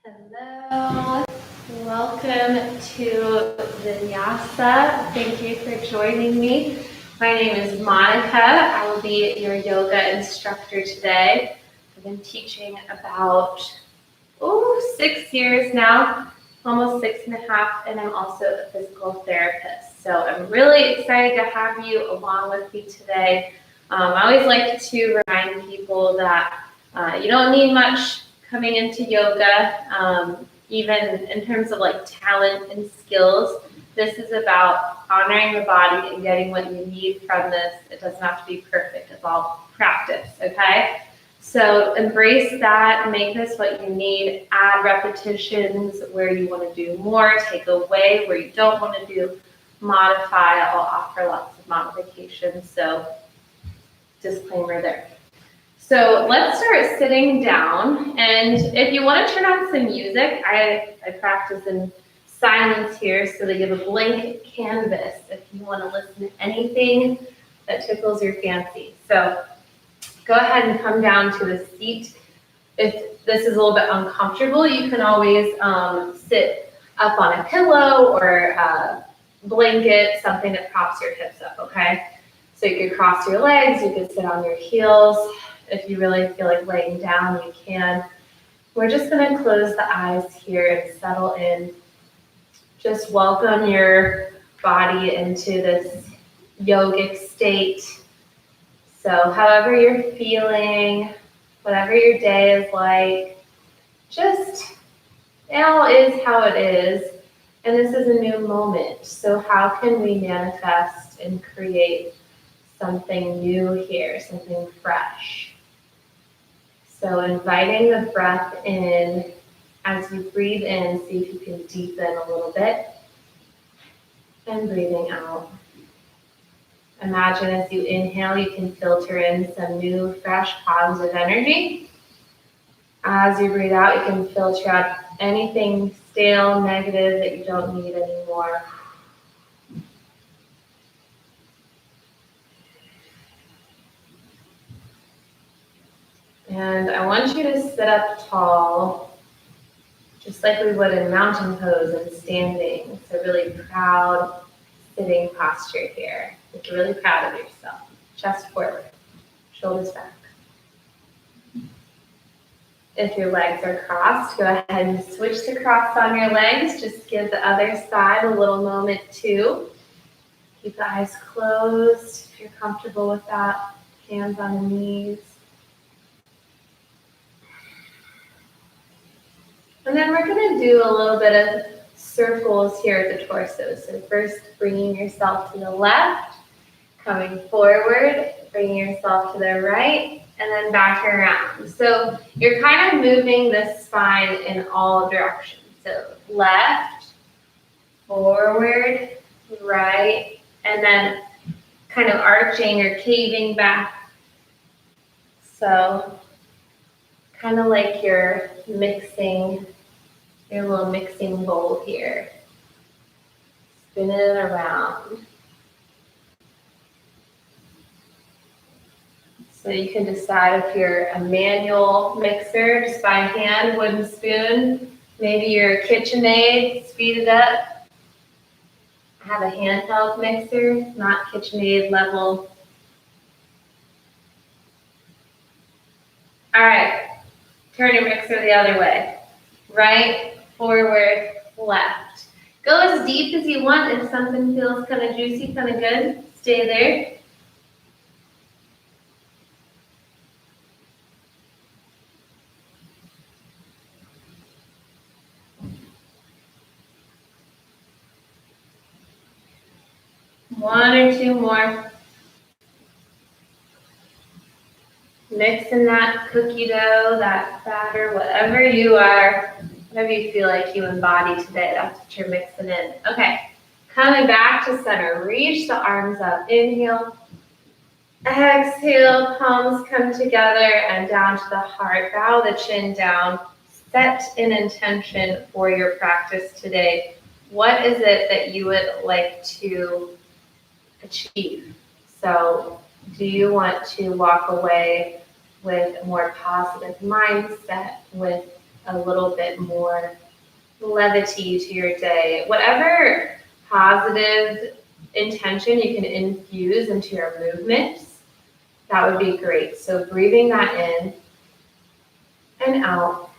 Hello, welcome to Vinyasa. Thank you for joining me. My name is Monica. I will be your yoga instructor today. I've been teaching about 6 years now, almost 6.5, and I'm also a physical therapist. So I'm really excited to have you along with me today. I always like to remind people that you don't need much coming into yoga, even in terms of like talent and skills. This is about honoring the body and getting what you need from this. It doesn't have to be perfect. It's all practice, okay? So embrace that, make this what you need, add repetitions where you want to do more, take away where you don't want to do, modify. I'll offer lots of modifications, so disclaimer there. So let's start sitting down, and if you want to turn on some music, I practice in silence here so that you have a blank canvas if you want to listen to anything that tickles your fancy. So go ahead and come down to a seat. If this is a little bit uncomfortable, you can always sit up on a pillow or a blanket, something that props your hips up, okay? So you could cross your legs, you could sit on your heels. If you really feel like laying down, you can. We're just going to close the eyes here and settle in. Just welcome your body into this yogic state. So however you're feeling, whatever your day is like, just now is how it is. And this is a new moment. So how can we manifest and create something new here, something fresh? So inviting the breath in, as you breathe in, see if you can deepen a little bit, and breathing out. Imagine as you inhale, you can filter in some new, fresh, positive energy. As you breathe out, you can filter out anything stale, negative that you don't need anymore. And I want you to sit up tall, just like we would in mountain pose and standing. So really proud sitting posture here. Like you're really proud of yourself. Chest forward, shoulders back. If your legs are crossed, go ahead and switch to cross on your legs. Just give the other side a little moment too. Keep the eyes closed if you're comfortable with that. Hands on the knees. And then we're going to do a little bit of circles here at the torso. So first, bringing yourself to the left, coming forward, bringing yourself to the right, and then back around. So you're kind of moving the spine in all directions. So left, forward, right, and then kind of arching or caving back. So kind of like you're mixing your little mixing bowl here. Spin it around. So you can decide if you're a manual mixer, just by hand, wooden spoon. Maybe you're a KitchenAid, speed it up. I have a handheld mixer, not KitchenAid level. All right, turn your mixer the other way. Right, forward, left. Go as deep as you want. If something feels kind of juicy, kind of good, stay there. One or two more. Mixing that cookie dough, that batter, whatever you are, whatever you feel like you embody today, that's what you're mixing in. Okay, coming back to center. Reach the arms up. Inhale. Exhale, palms come together and down to the heart. Bow the chin down. Set an intention for your practice today. What is it that you would like to achieve? So do you want to walk away with a more positive mindset, with a little bit more levity to your day. Whatever positive intention you can infuse into your movements, that would be great. So breathing that in and out.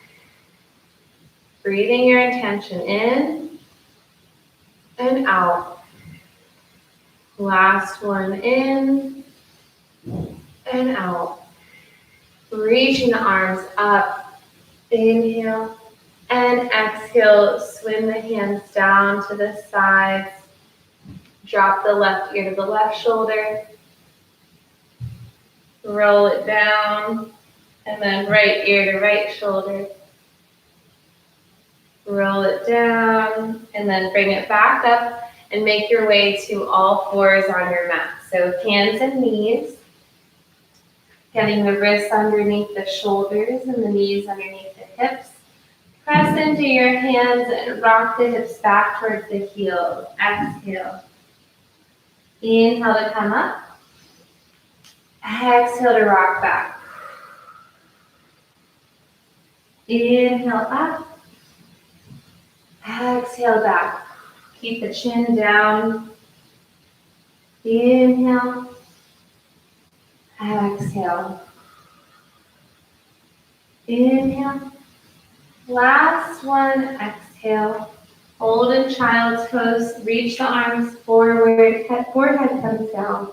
Breathing your intention in and out. Last one in and out. Reaching the arms up. Inhale and exhale. Swing the hands down to the sides. Drop the left ear to the left shoulder. Roll it down. And then right ear to right shoulder. Roll it down. And then bring it back up and make your way to all fours on your mat. So hands and knees. Getting the wrists underneath the shoulders and the knees underneath the hips. Press into your hands and rock the hips back towards the heels. Exhale. Inhale to come up. Exhale to rock back. Inhale up. Exhale back. Keep the chin down. Inhale. Exhale. Inhale. Last one. Exhale. Hold in child's pose. Reach the arms forward. Forehead comes down.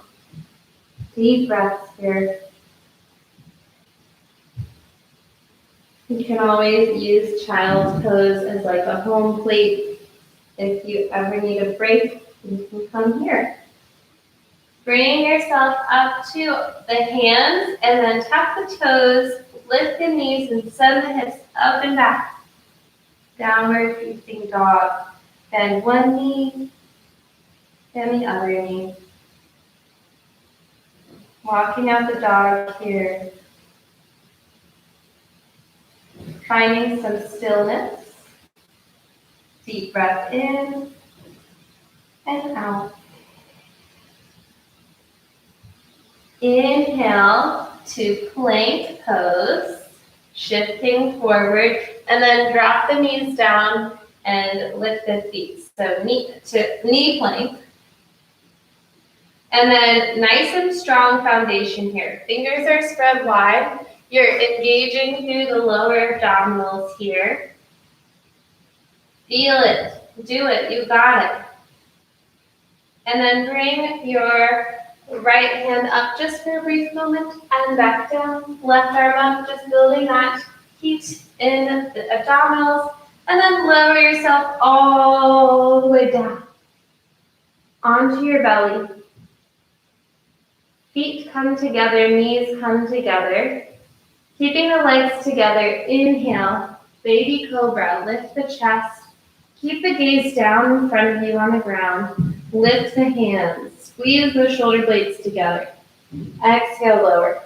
Deep breaths here. You can always use child's pose as like a home plate. If you ever need a break, you can come here. Bring yourself up to the hands and then tuck the toes, lift the knees and send the hips up and back. Downward facing dog. Bend one knee, and the other knee. Walking out the dog here. Finding some stillness. Deep breath in and out. Inhale to plank pose, shifting forward, and then drop the knees down and lift the feet. So knee plank. And then nice and strong foundation here. Fingers are spread wide. You're engaging through the lower abdominals here. Feel it. Do it. You got it. And then bring your right hand up just for a brief moment and back down. Left arm up, just building that heat in the abdominals. And then lower yourself all the way down onto your belly. Feet come together, knees come together. Keeping the legs together, inhale, baby cobra, lift the chest. Keep the gaze down in front of you on the ground. Lift the hands, squeeze the shoulder blades together. Exhale, lower.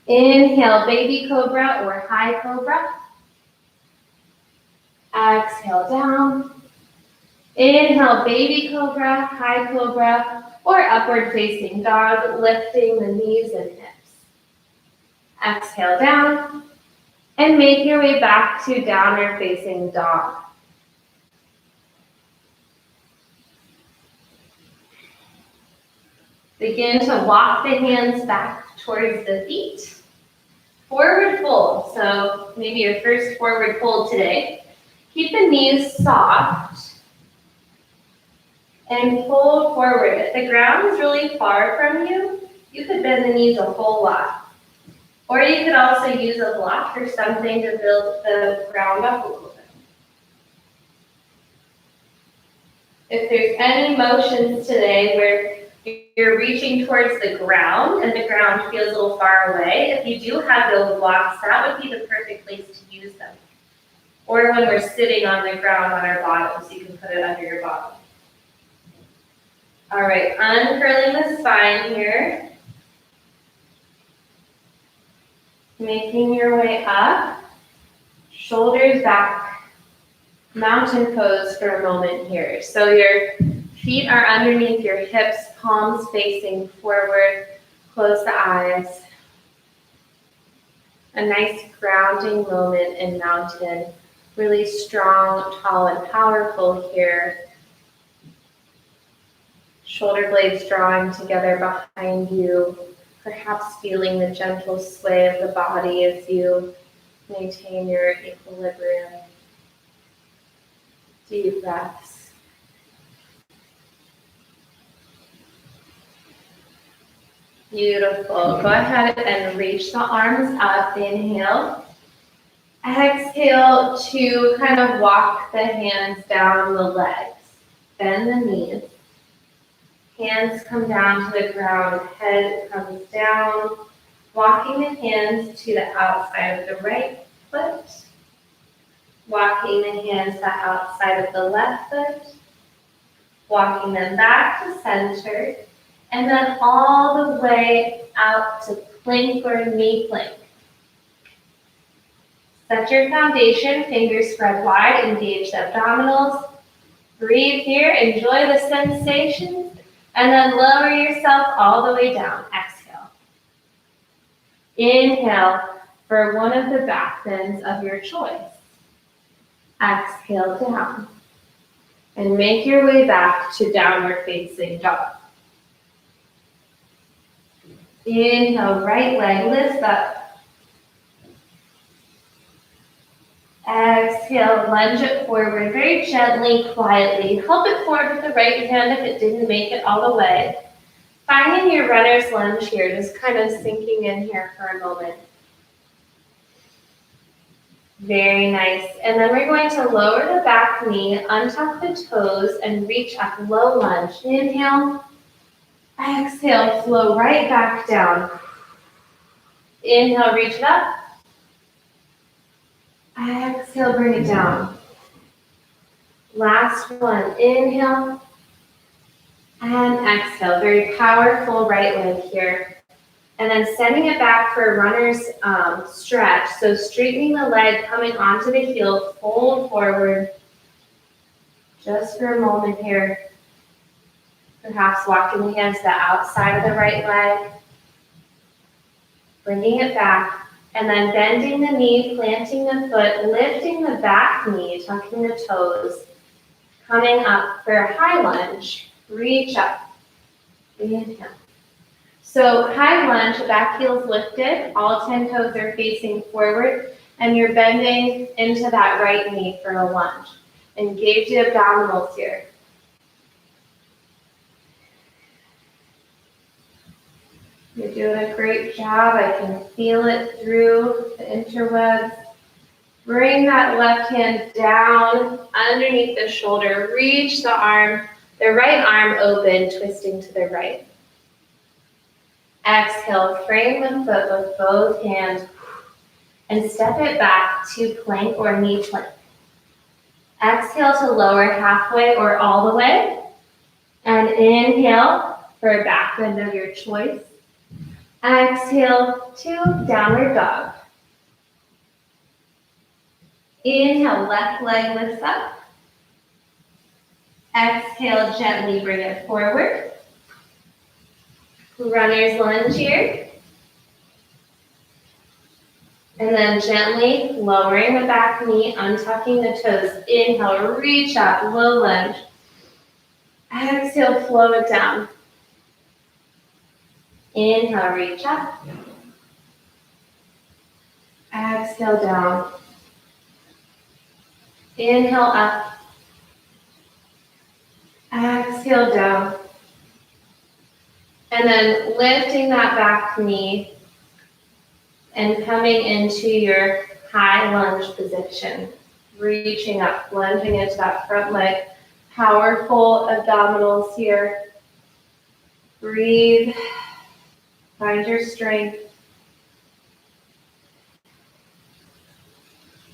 Inhale, baby cobra or high cobra. Exhale, down. Inhale, baby cobra, high cobra, or upward facing dog, lifting the knees and hips. Exhale down, and make your way back to downward facing dog. Begin to walk the hands back towards the feet. Forward fold, so maybe your first forward fold today. Keep the knees soft and fold forward. If the ground is really far from you, you could bend the knees a whole lot. Or you could also use a block or something to build the ground up a little bit. If there's any motions today where you're reaching towards the ground and the ground feels a little far away, if you do have those blocks, that would be the perfect place to use them. Or when we're sitting on the ground on our bottoms, you can put it under your bottom. All right, uncurling the spine here. Making your way up, shoulders back, mountain pose for a moment here. So your feet are underneath your hips, palms facing forward, close the eyes. A nice grounding moment in mountain. Really strong, tall, and powerful here. Shoulder blades drawing together behind you, perhaps feeling the gentle sway of the body as you maintain your equilibrium. Deep breaths. Beautiful. Go ahead and reach the arms up. Inhale. Exhale to kind of walk the hands down the legs. Bend the knees. Hands come down to the ground. Head comes down. Walking the hands to the outside of the right foot. Walking the hands to the outside of the left foot. Walking them back to center. And then all the way out to plank or knee plank. Set your foundation, fingers spread wide, engage the abdominals. Breathe here, enjoy the sensations, and then lower yourself all the way down. Exhale. Inhale for one of the back bends of your choice. Exhale down. And make your way back to downward facing dog. Inhale, right leg lifts up. Exhale, lunge it forward very gently, quietly. Help it forward with the right hand if it didn't make it all the way. Finding your runner's lunge here, just kind of sinking in here for a moment. Very nice. And then we're going to lower the back knee, untuck the toes, and reach up, low lunge. Inhale. Exhale, flow right back down. Inhale, reach it up. Exhale, bring it down. Last one. Inhale. And exhale. Very powerful right leg here. And then sending it back for a runner's stretch. So straightening the leg, coming onto the heel, fold forward. Just for a moment here. Perhaps walking the hands to the outside of the right leg. Bringing it back. And then bending the knee, planting the foot, lifting the back knee, tucking the toes. Coming up for a high lunge. Reach up. Inhale. So high lunge, back heel's lifted. All 10 toes are facing forward. And you're bending into that right knee for a lunge. Engage the abdominals here. You're doing a great job. I can feel it through the interwebs. Bring that left hand down underneath the shoulder. Reach the right arm open, twisting to the right. Exhale, frame the foot with both hands and step it back to plank or knee plank. Exhale to lower halfway or all the way. And inhale for a back bend of your choice. Exhale to downward dog. Inhale, left leg lifts up. Exhale, gently bring it forward. Runner's lunge here. And then gently lowering the back knee, untucking the toes. Inhale, reach up, low lunge. Exhale, flow it down. Inhale, reach up. Exhale, down. Inhale, up. Exhale, down. And then lifting that back knee and coming into your high lunge position. Reaching up, lunging into that front leg. Powerful abdominals here. Breathe. Find your strength.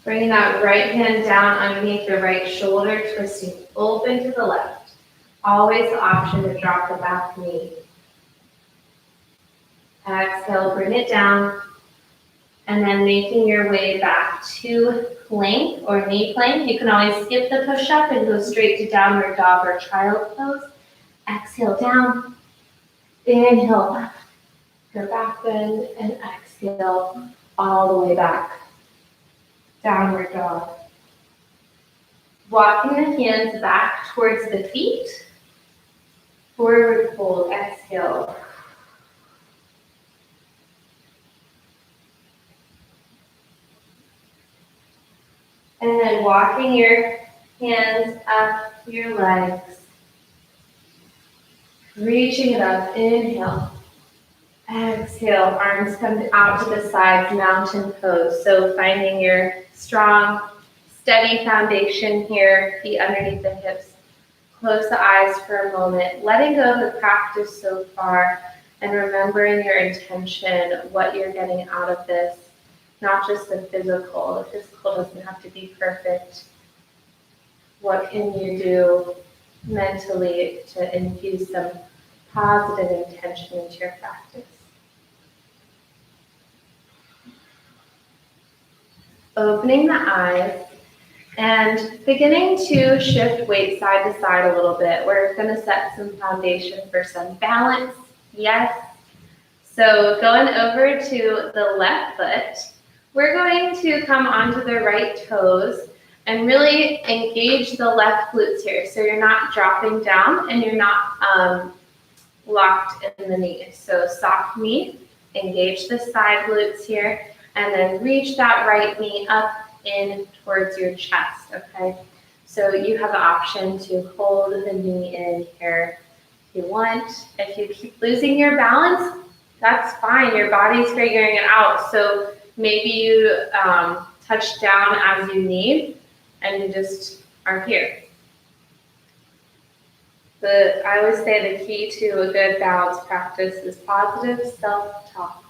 Bringing that right hand down underneath your right shoulder, twisting open to the left. Always the option to drop the back knee. Exhale, bring it down. And then making your way back to plank or knee plank. You can always skip the push-up and go straight to downward dog or child pose. Exhale down. Inhale up. Your back bend and exhale all the way back. Downward dog. Walking the hands back towards the feet. Forward fold, exhale. And then walking your hands up your legs. Reaching it up, inhale. Exhale, arms come out to the sides, mountain pose. So finding your strong, steady foundation here, feet underneath the hips. Close the eyes for a moment, letting go of the practice so far and remembering your intention, what you're getting out of this, not just the physical. The physical doesn't have to be perfect. What can you do mentally to infuse some positive intention into your practice? Opening the eyes and beginning to shift weight side to side a little bit. We're going to set some foundation for some balance. Yes. So going over to the left foot, we're going to come onto the right toes and really engage the left glutes here. So you're not dropping down and you're not locked in the knee. So soft knee, engage the side glutes here, and then reach that right knee up in towards your chest, okay? So you have the option to hold the knee in here if you want. If you keep losing your balance, that's fine. Your body's figuring it out. So maybe you touch down as you need and you just are here. I always say the key to a good balance practice is positive self-talk.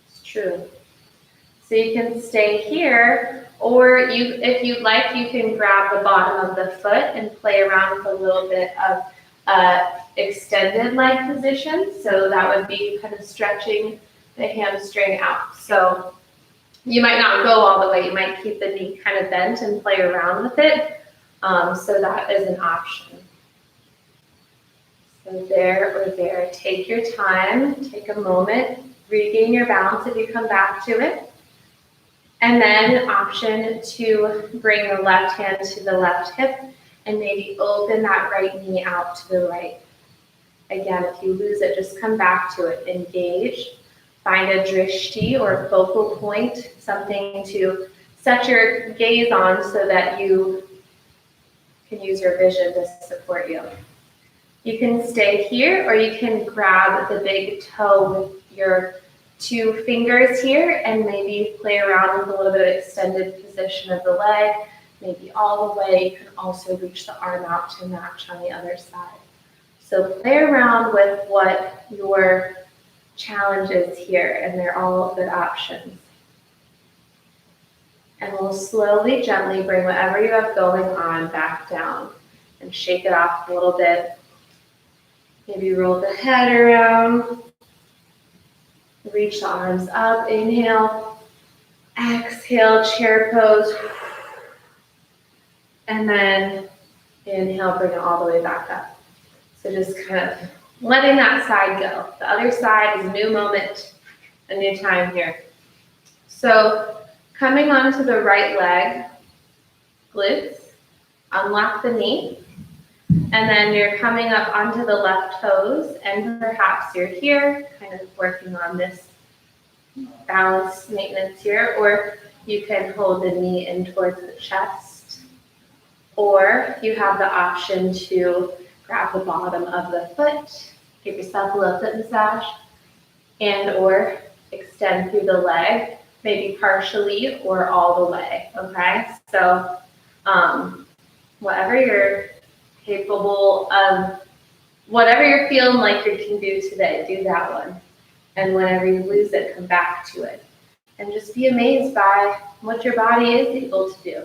It's true. So you can stay here, or if you'd like, you can grab the bottom of the foot and play around with a little bit of extended leg position. So that would be kind of stretching the hamstring out. So you might not go all the way. You might keep the knee kind of bent and play around with it. So that is an option. So there or there. Take your time. Take a moment. Regain your balance if you come back to it. And then option to bring the left hand to the left hip and maybe open that right knee out to the right. Again, if you lose it, just come back to it. Engage. Find a drishti or focal point, something to set your gaze on so that you can use your vision to support you. You can stay here or you can grab the big toe with your 2 fingers here and maybe play around with a little bit of extended position of the leg, maybe all the way. You can also reach the arm out to match on the other side. So play around with what your challenge is here, and they're all good options. And we'll slowly, gently bring whatever you have going on back down and shake it off a little bit. Maybe roll the head around. Reach the arms up, inhale, exhale, chair pose, and then inhale, bring it all the way back up. So just kind of letting that side go. The other side is a new moment, a new time here. So coming onto the right leg, glutes, unlock the knee, and then you're coming up onto the left toes, and perhaps you're here, kind of working on this balance maintenance here, or you can hold the knee in towards the chest, or you have the option to grab the bottom of the foot, give yourself a little foot massage, and or extend through the leg, maybe partially or all the way, okay? So whatever you're capable of, whatever you're feeling like you can do today, do that one. And whenever you lose it, come back to it. And just be amazed by what your body is able to do.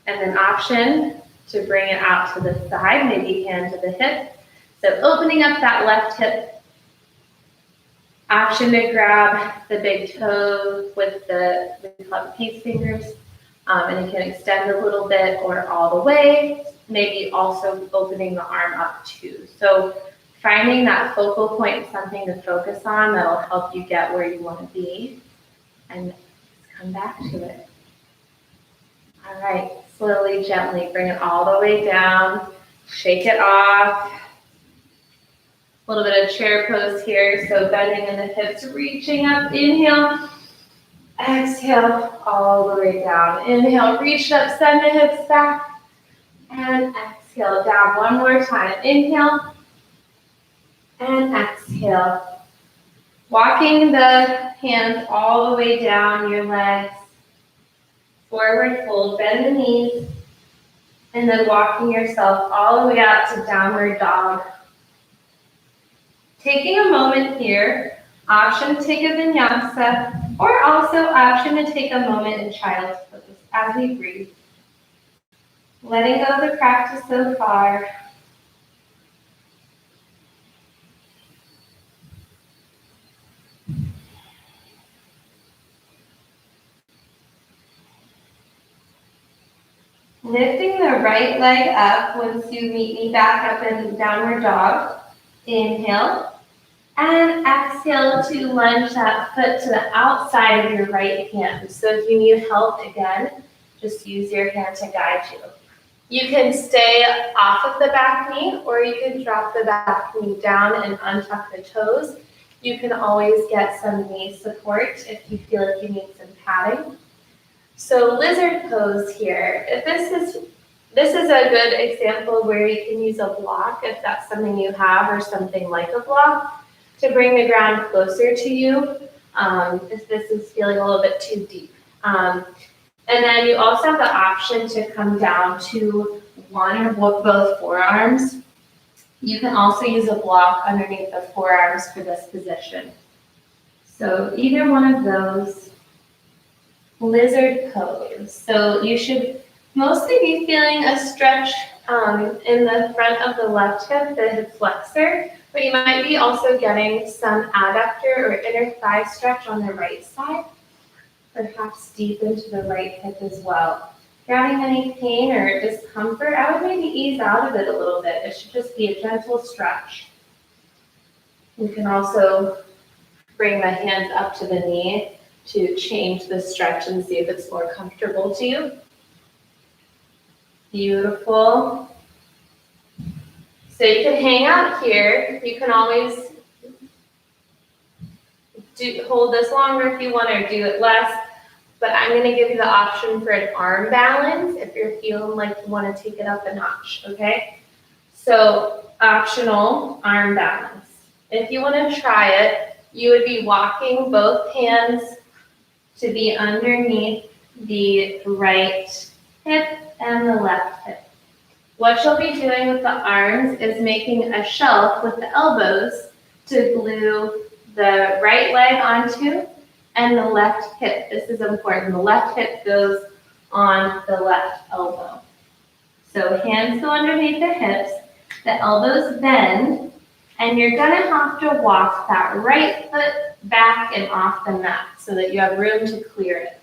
And then option to bring it out to the side, maybe hand to the hip. So opening up that left hip. Option to grab the big toe with we call it peace fingers. And you can extend a little bit or all the way, maybe also opening the arm up too. So Finding that focal point, something to focus on that'll help you get where you want to be, and come back to it. All right, slowly, gently bring it all the way down, shake it off. A little bit of chair pose here, so bending in the hips, reaching up, inhale, exhale, all the way down. Inhale, reach up, send the hips back, and exhale, down one more time. Inhale, and exhale. Walking the hands all the way down your legs, forward fold, bend the knees, and then walking yourself all the way out to downward dog. Taking a moment here, option to take a vinyasa, or also option to take a moment in child's pose as we breathe. Letting go of the practice so far. Lifting the right leg up once you meet me back up in downward dog. Inhale. And exhale to lunge that foot to the outside of your right hand. So if you need help, again, just use your hand to guide you. You can stay off of the back knee, or you can drop the back knee down and untuck the toes. You can always get some knee support if you feel like you need some padding. So lizard pose here. This is a good example where you can use a block if that's something you have, or something like a block, to bring the ground closer to you if this is feeling a little bit too deep. And then you also have the option to come down to one or both forearms. You can also use a block underneath the forearms for this position. So either one of those. Lizard pose. So you should mostly be feeling a stretch in the front of the left hip, the hip flexor, but you might be also getting some adductor or inner thigh stretch on the right side, perhaps deep into the right hip as well. If you're having any pain or discomfort, I would maybe ease out of it a little bit. It should just be a gentle stretch. You can also bring the hands up to the knee to change the stretch and see if it's more comfortable to you. Beautiful. So you can hang out here. You can always hold this longer if you want, or do it less. But I'm going to give you the option for an arm balance if you're feeling like you want to take it up a notch, okay? So optional arm balance. If you want to try it, you would be walking both hands to be underneath the right hip and the left hip. What you'll be doing with the arms is making a shelf with the elbows to glue the right leg onto and the left hip. This is important. The left hip goes on the left elbow. So hands go underneath the hips, the elbows bend, and you're gonna have to walk that right foot back and off the mat so that you have room to clear it.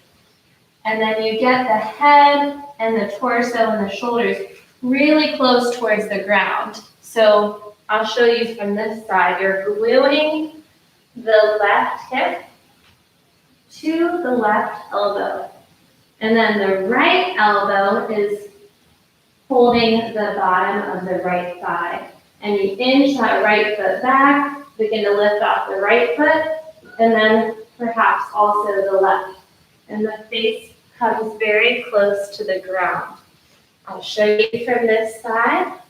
And then you get the head and the torso and the shoulders really close towards the ground. So I'll show you from this side. You're gluing the left hip to the left elbow. And then the right elbow is holding the bottom of the right thigh. And you inch that right foot back, begin to lift off the right foot, and then perhaps also the left. And the face comes very close to the ground. I'll show you from this side.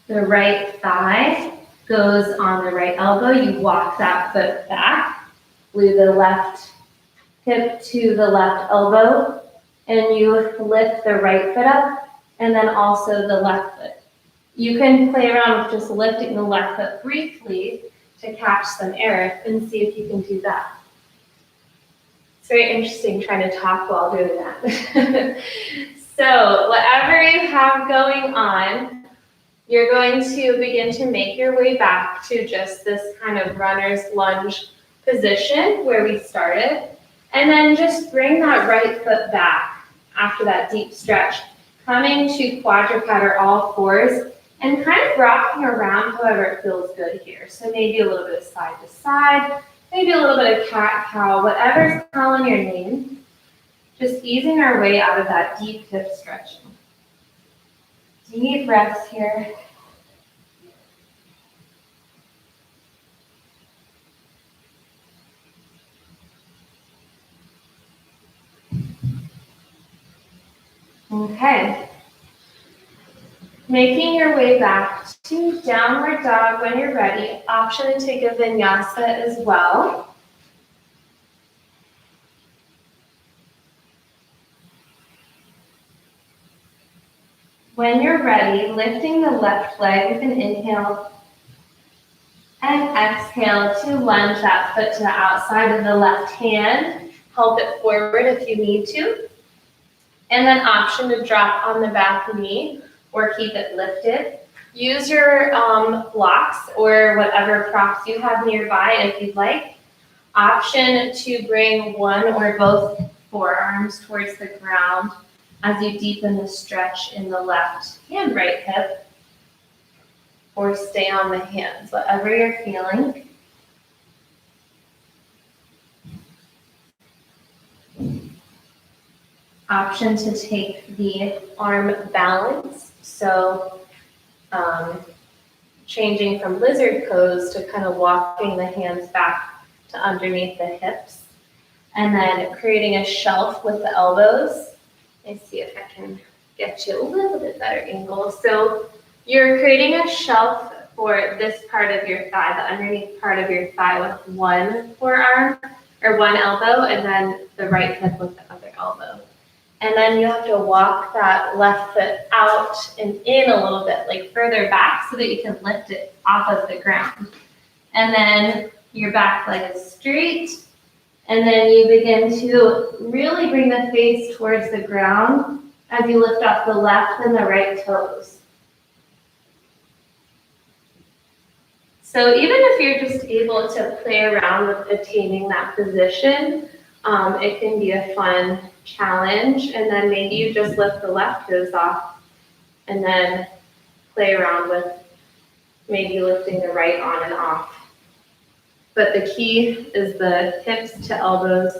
The right thigh goes on the right elbow. You walk that foot back, glue the left hip to the left elbow, and you lift the right foot up, and then also the left foot. You can play around with just lifting the left foot briefly to catch some air and see if you can do that. It's very interesting trying to talk while doing that. So whatever you have going on, you're going to begin to make your way back to just this kind of runner's lunge position where we started. And then just bring that right foot back after that deep stretch. Coming to quadruped or all fours and kind of rocking around however it feels good here. So maybe a little bit of side to side, maybe a little bit of cat cow, whatever's calling your name. Just easing our way out of that deep hip stretching. Deep breaths here. Okay. Making your way back to downward dog when you're ready. Option to take a vinyasa as well. When you're ready, lifting the left leg with an inhale and exhale to lunge that foot to the outside of the left hand. Help it forward if you need to. And then option to drop on the back knee or keep it lifted. Use your blocks or whatever props you have nearby if you'd like. Option to bring one or both forearms towards the ground as you deepen the stretch in the left and right hip, or stay on the hands, whatever you're feeling. Option to take the arm balance, so changing from lizard pose to kind of walking the hands back to underneath the hips, and then creating a shelf with the elbows. Let me see if I can get you a little bit better angle. So you're creating a shelf for this part of your thigh, the underneath part of your thigh, with one forearm or one elbow, and then the right hip with the other elbow. And then you have to walk that left foot out and in a little bit, like further back, so that you can lift it off of the ground. And then your back leg is straight. And then you begin to really bring the face towards the ground as you lift off the left and the right toes. So even if you're just able to play around with attaining that position, it can be a fun challenge. And then maybe you just lift the left toes off and then play around with maybe lifting the right on and off. But the key is the hips to elbows,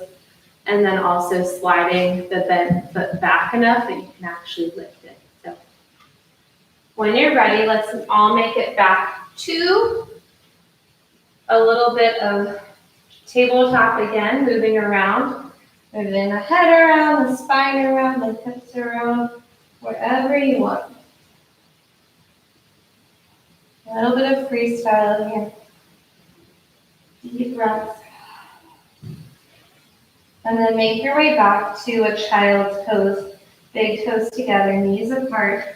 and then also sliding the bent foot back enough that you can actually lift it. So when you're ready, let's all make it back to a little bit of tabletop again, moving around, moving the head around, the spine around, the hips around, wherever you want. A little bit of freestyle here. Deep breaths. And then make your way back to a child's pose. Big toes together, knees apart.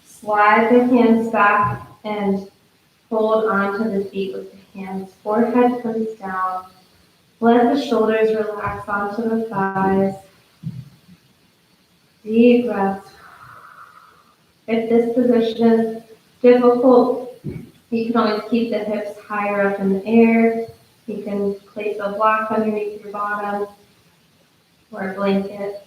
Slide the hands back and hold onto the feet with the hands. Forehead comes down. Let the shoulders relax onto the thighs. Deep breaths. If this position is difficult, you can always keep the hips higher up in the air. You can place a block underneath your bottom or a blanket.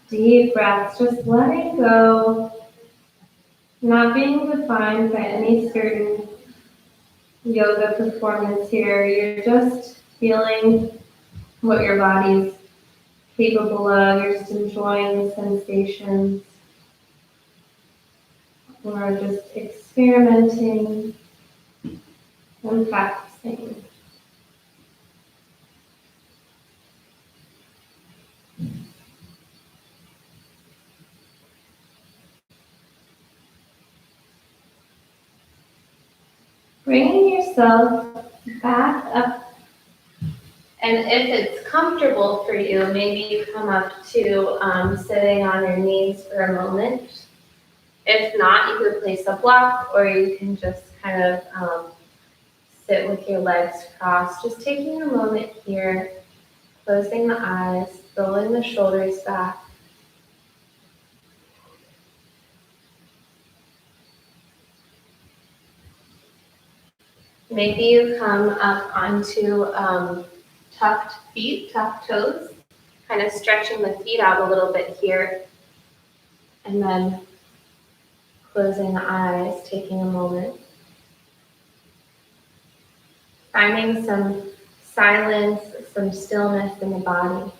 Deep breaths, just letting go, not being defined by any certain yoga performance here. You're just feeling what your body's capable of. You're just enjoying the sensations, or just experimenting and practicing. Bringing yourself back up, and if it's comfortable for you, maybe you come up to sitting on your knees for a moment. If not, you could place a block, or you can just kind of sit with your legs crossed, just taking a moment here, closing the eyes, rolling the shoulders back. Maybe you come up onto tucked feet, tucked toes, kind of stretching the feet out a little bit here. And then closing the eyes, taking a moment. Finding some silence, some stillness in the body.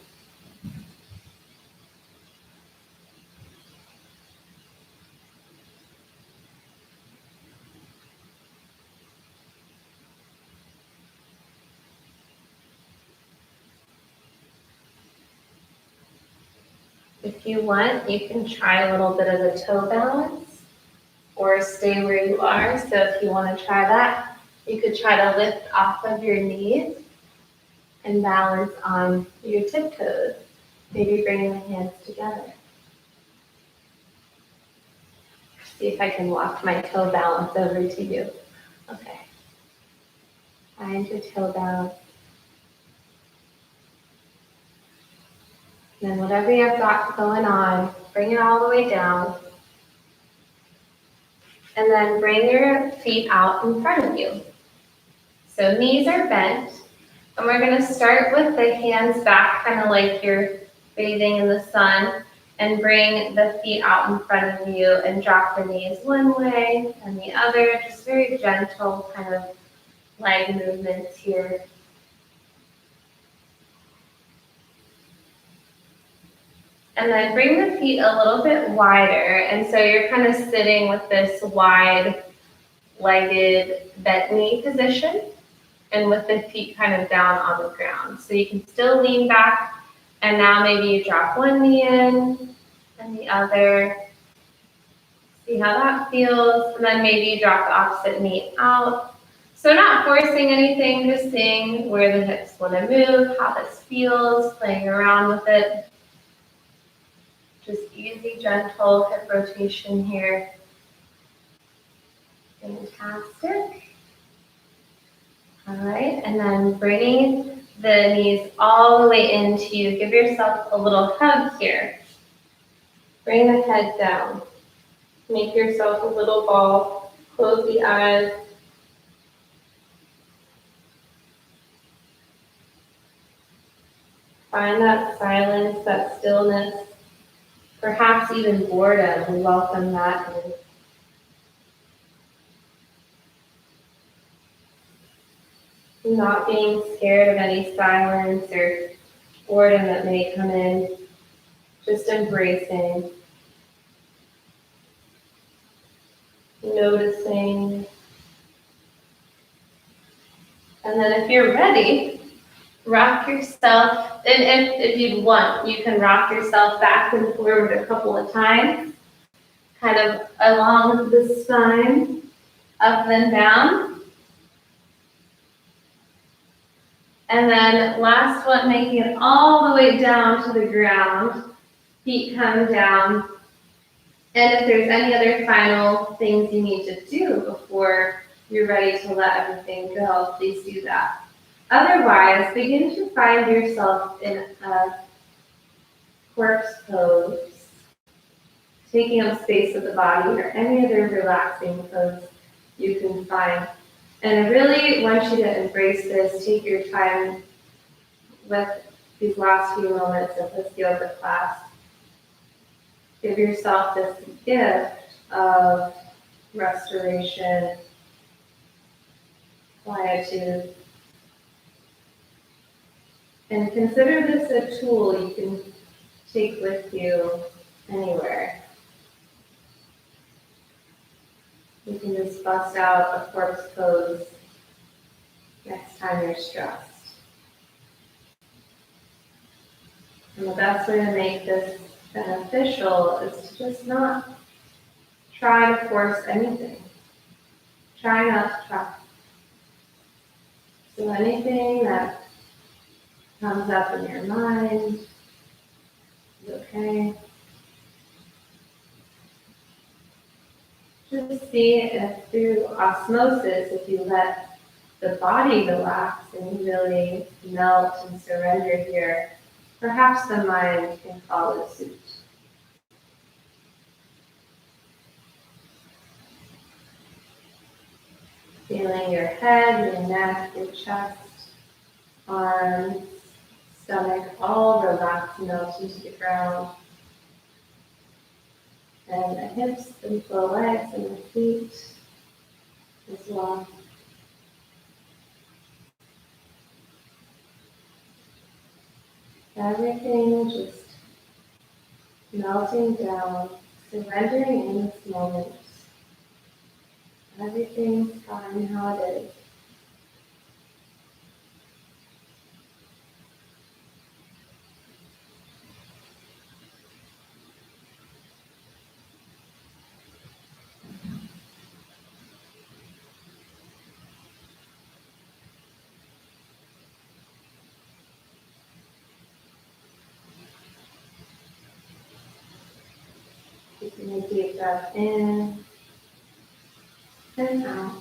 If you want, you can try a little bit of a toe balance or stay where you are. So if you want to try that, you could try to lift off of your knees and balance on your tiptoes. Maybe bringing the hands together. See if I can walk my toe balance over to you. Okay. Find your toe balance. Then whatever you've got going on, bring it all the way down. And then bring your feet out in front of you. So knees are bent. And we're going to start with the hands back, kind of like you're bathing in the sun. And bring the feet out in front of you and drop the knees one way and the other. Just very gentle kind of leg movements here. And then bring the feet a little bit wider. And so you're kind of sitting with this wide-legged bent knee position and with the feet kind of down on the ground. So you can still lean back, and now maybe you drop one knee in and the other. See how that feels. And then maybe you drop the opposite knee out. So not forcing anything, just seeing where the hips want to move, how this feels, playing around with it. Just easy, gentle hip rotation here. Fantastic. All right, and then bringing the knees all the way into you. Give yourself a little hug here. Bring the head down. Make yourself a little ball. Close the eyes. Find that silence, that stillness. Perhaps even boredom. We welcome that in. Not being scared of any silence or boredom that may come in. Just embracing. Noticing. And then if you're ready, rock yourself, and if you'd want, you can rock yourself back and forward a couple of times, kind of along the spine, up and down. And then last one, making it all the way down to the ground. Feet come down. And if there's any other final things you need to do before you're ready to let everything go, please do that. Otherwise, begin to find yourself in a corpse pose, taking up space with the body or any other relaxing pose you can find. And I really want you to embrace this. Take your time with these last few moments of this yoga class. Give yourself this gift of restoration, quietude. And consider this a tool you can take with you anywhere. You can just bust out a corpse pose next time you're stressed. And the best way to make this beneficial is to just not try to force anything. Try not to try. So anything that comes up in your mind is okay. Just see if through osmosis, if you let the body relax and really melt and surrender here, perhaps the mind can follow suit. Feeling your head, your neck, your chest, arms, stomach all relaxed, melt into the ground. And the hips and the legs and the feet as well. Everything just melting down, surrendering in this moment. Everything's fine how it is. Taking a deep breath in and out.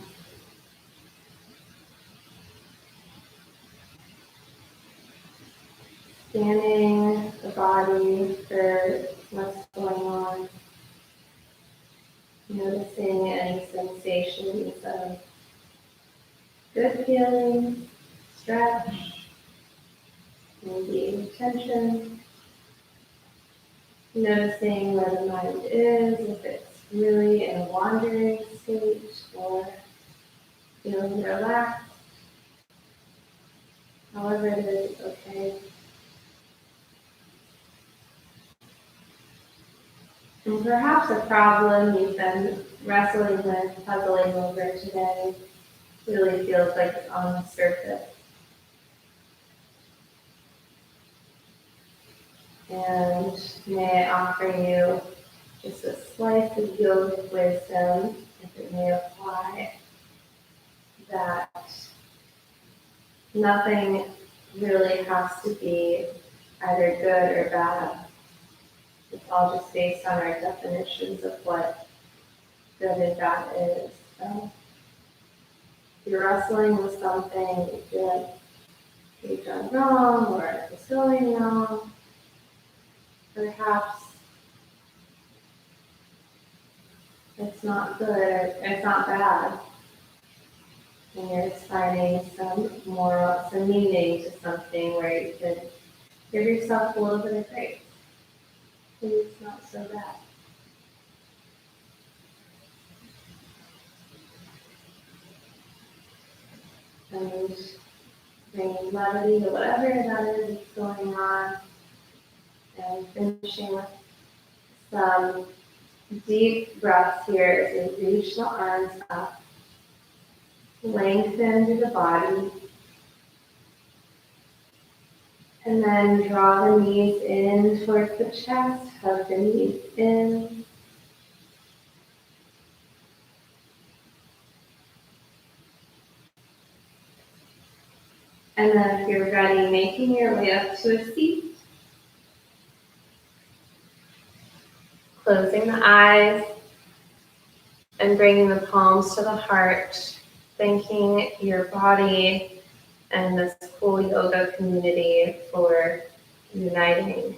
Scanning the body for what's going on. Noticing any sensations of good feeling, stretch, maybe tension. Noticing where the mind is, if it's really in a wandering state or feeling relaxed. However it is, it's okay. And perhaps a problem you've been wrestling with, puzzling over today, really feels like it's on the surface. And may I offer you just a slice of yogic wisdom, if it may apply, that nothing really has to be either good or bad. It's all just based on our definitions of what good and bad is. So if you're wrestling with something, you feel like you've done wrong or it's going wrong, perhaps it's not good or it's not bad. And you're just finding some meaning to something where you can give yourself a little bit of grace. Maybe it's not so bad. And bringing levity to whatever that is that's going on. And finishing with some deep breaths here as you reach the arms up. Lengthen through the body. And then draw the knees in towards the chest. Hug the knees in. And then if you're ready, making your way up to a seat. Closing the eyes and bringing the palms to the heart, thanking your body and this cool yoga community for uniting.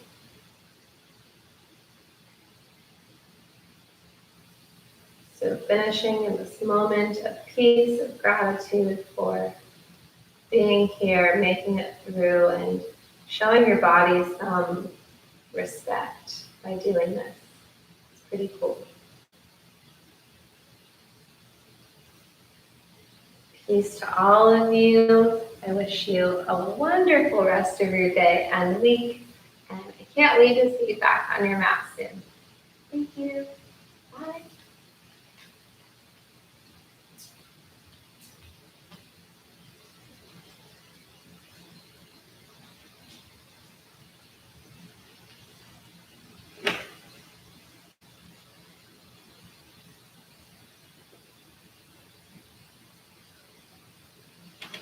So finishing in this moment of peace, of gratitude for being here, making it through, and showing your body some respect by doing this. It's pretty cool. Peace to all of you. I wish you a wonderful rest of your day and week. And I can't wait to see you back on your mat soon. Thank you.